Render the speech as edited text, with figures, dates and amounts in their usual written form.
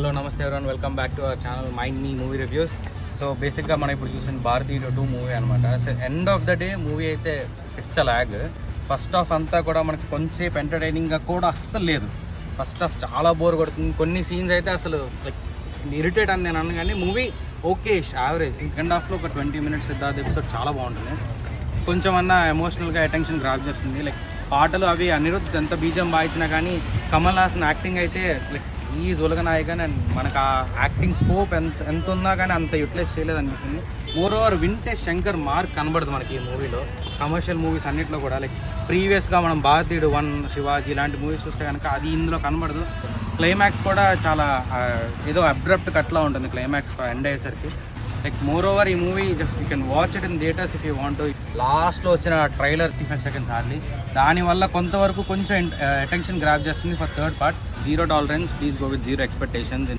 Hello నమస్తే ఎవరైనా welcome back to our channel mind me movie reviews. So బేసిక్గా మనం ఇప్పుడు చూసిన భారతీయుడు 2 మూవీ అనమాట. So end of the day movie అయితే పిచ్చ ల్యాగ్. ఫస్ట్ హాఫ్ అంతా కూడా మనకి కొంచెంసేపు ఎంటర్టైనింగ్గా కూడా అస్సలు లేదు. ఫస్ట్ హాఫ్ చాలా బోర్ కొడుతుంది. కొన్ని సీన్స్ అయితే అసలు లైక్ ఇరిటేట్ అని నేను అన్నాను, కానీ మూవీ ఓకే యావరేజ్. సెకండ్ హాఫ్లో ఒక 20 minutes సిద్ధార్థ్ ఎపిసోడ్ చాలా బాగుంటుంది. కొంచెం అన్న ఎమోషనల్గా అటెన్షన్ గ్రాప్ చేస్తుంది. లైక్ పాటలు అవి అనిరుద్ధ్ ఎంత బీజం వాయించినా కానీ కమల్ హాసన్ యాక్టింగ్ అయితే లైక్ ఈ ఉలగనాయకన్ అండ్ మనకు ఆ యాక్టింగ్ స్కోప్ ఎంత ఉన్నా కానీ అంత యూటిలైజ్ చేయలేదు అనిపిస్తుంది. మోర్ ఓవర్ వింటే శంకర్ మార్క్ కనబడదు మనకి ఈ మూవీలో. కమర్షియల్ మూవీస్ అన్నింటిలో కూడా లైక్ ప్రీవియస్గా మనం భారతీయుడు 1, శివాజీ ఇలాంటి మూవీస్ చూస్తే కనుక అది ఇందులో కనబడదు. క్లైమాక్స్ కూడా చాలా ఏదో అబ్రప్ట్ కట్లా ఉంటుంది క్లైమాక్స్ ఎండ్ అయ్యేసరికి. లైక్ మోర్ ఓవర్ ఈ movie just you can watch it in theatres if you want. లాస్ట్లో వచ్చిన ట్రైలర్ 35 seconds హార్డ్లీ, దానివల్ల కొంతవరకు కొంచెం అటెన్షన్ గ్రాప్ చేస్తుంది for third part. 0 tolerance, please go with 0 expectations.